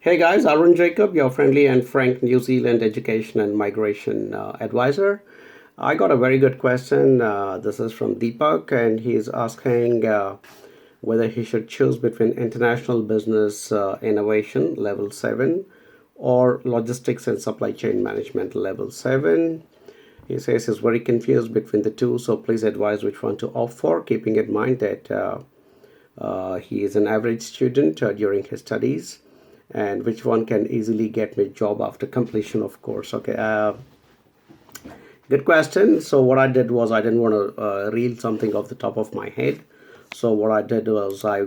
Hey guys, Arun Jacob, your friendly and frank New Zealand education and migration advisor. I got a very good question. This is from Deepak, and he's asking whether he should choose between international business innovation level 7 or logistics and supply chain management level 7. He says he's very confused between the two, so please advise which one to opt for, keeping in mind that he is an average student during his studies, and which one can easily get me a job after completion of course. Okay, good question. So what I did was I didn't want to reel something off the top of my head. So what I did was I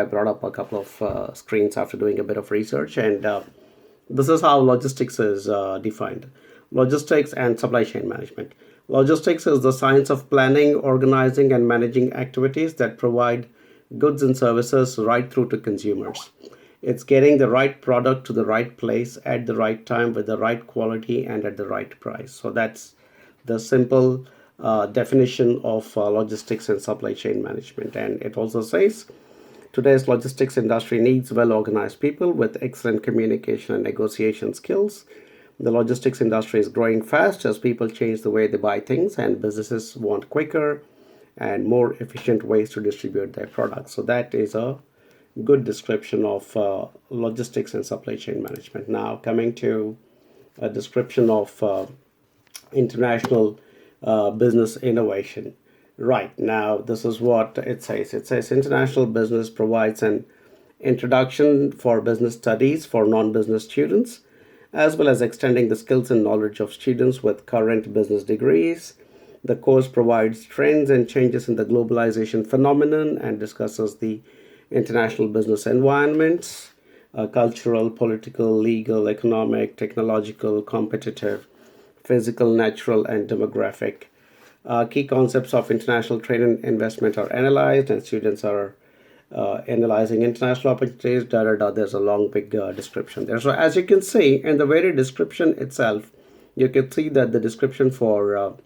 brought up a couple of screens after doing a bit of research, and this is how logistics is defined. Logistics and supply chain management. Logistics is the science of planning, organizing, and managing activities that provide goods and services right through to consumers. It's getting the right product to the right place at the right time with the right quality and at the right price. So that's the simple definition of logistics and supply chain management. And it also says today's logistics industry needs well organized people with excellent communication and negotiation skills. The logistics industry is growing fast as people change the way they buy things, and businesses want quicker and more efficient ways to distribute their products. So that is a good description of logistics and supply chain management. Now, coming to a description of international business innovation. Right now, this is what it says. It says international business provides an introduction for business studies for non business students, as well as extending the skills and knowledge of students with current business degrees. The course provides trends and changes in the globalization phenomenon and discusses the international business environments, cultural, political, legal, economic, technological, competitive, physical, natural, and demographic. Key concepts of international trade and investment are analyzed, and students are analyzing international opportunities. Da, da, da. There's a long, big description there. So, as you can see, in the very description itself, you can see that the description for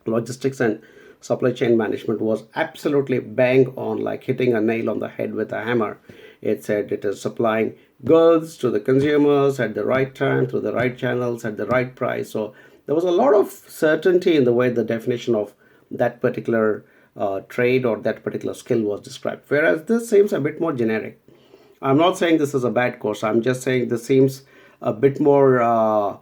logistics and supply chain management was absolutely bang on, like hitting a nail on the head with a hammer. It said it is supplying goods to the consumers at the right time, through the right channels, at the right price. So there was a lot of certainty in the way the definition of that particular trade or that particular skill was described. Whereas this seems a bit more generic. I'm not saying this is a bad course. I'm just saying this seems a bit more,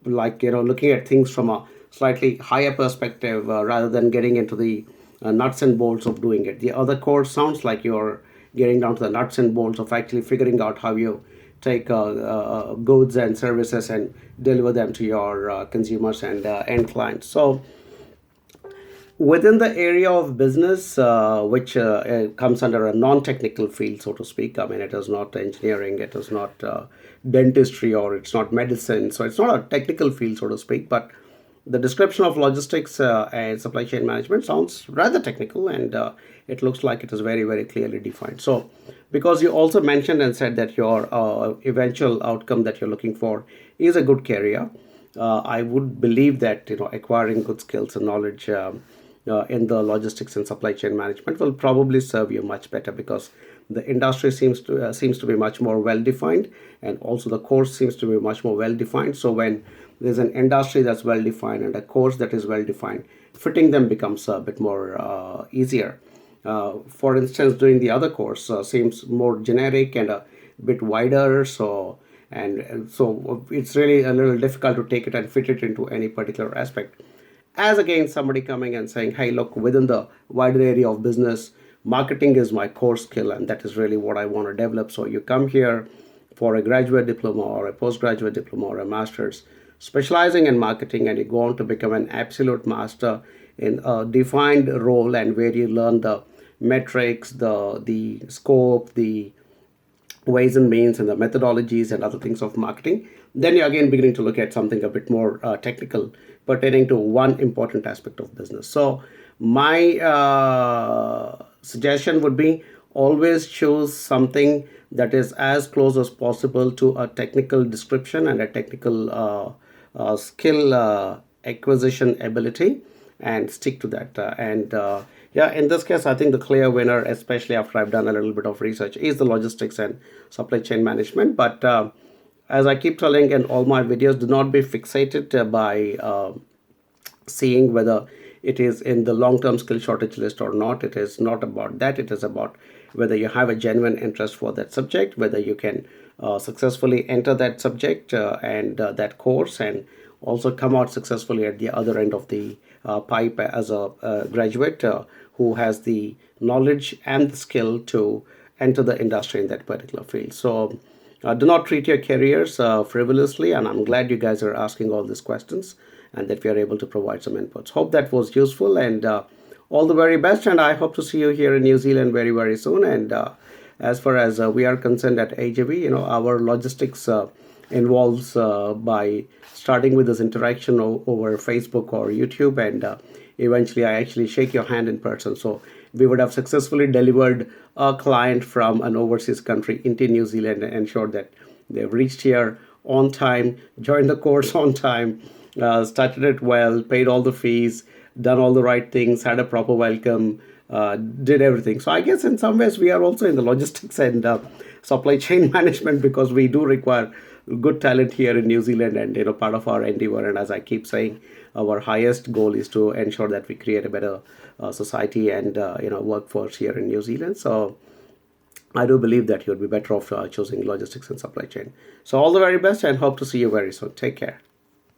looking at things from a slightly higher perspective rather than getting into the nuts and bolts of doing it. The other course sounds like you're getting down to the nuts and bolts of actually figuring out how you take goods and services and deliver them to your consumers and end clients. So within the area of business, which comes under a non-technical field, so to speak. I mean, it is not engineering, it is not dentistry, or it's not medicine. So it's not a technical field, so to speak. But the description of logistics and supply chain management sounds rather technical, and it looks like it is very, very clearly defined. So, because you also mentioned and said that your eventual outcome that you're looking for is a good career, I would believe that acquiring good skills and knowledge in the logistics and supply chain management will probably serve you much better, because the industry seems to be much more well defined, and also the course seems to be much more well defined. So when there's an industry that's well defined and a course that is well defined, fitting them becomes a bit more easier. For instance, doing the other course seems more generic and a bit wider, so it's really a little difficult to take it and fit it into any particular aspect. As again, somebody coming and saying, hey, look, within the wider area of business, marketing is my core skill, and that is really what I want to develop. So you come here for a graduate diploma or a postgraduate diploma or a master's specializing in marketing, and you go on to become an absolute master in a defined role, and where you learn the metrics, the scope, the ways and means, and the methodologies and other things of marketing. Then you're again beginning to look at something a bit more technical pertaining to one important aspect of business. So my suggestion would be always choose something that is as close as possible to a technical description and a technical skill acquisition ability, and stick to that. And Yeah, in this case, I think the clear winner, especially after I've done a little bit of research, is the logistics and supply chain management. But as I keep telling in all my videos, do not be fixated by seeing whether it is in the long-term skill shortage list or not. It is not about that. It is about whether you have a genuine interest for that subject, whether you can successfully enter that subject and that course, and also come out successfully at the other end of the pipe as a graduate who has the knowledge and the skill to enter the industry in that particular field. So do not treat your careers frivolously, and I'm glad you guys are asking all these questions and that we are able to provide some inputs. Hope that was useful, and all the very best. And I hope to see you here in New Zealand very, very soon. And as far as we are concerned at AJV, our logistics involves by starting with this interaction over Facebook or YouTube, and eventually I actually shake your hand in person. So we would have successfully delivered a client from an overseas country into New Zealand and ensured that they've reached here on time, joined the course on time, started it well, paid all the fees, done all the right things, had a proper welcome, did everything. So I guess in some ways we are also in the logistics and supply chain management, because we do require good talent here in New Zealand, and part of our endeavor. And as I keep saying, our highest goal is to ensure that we create a better society and workforce here in New Zealand. So I do believe that you would be better off choosing logistics and supply chain. So all the very best, and hope to see you very soon. Take care.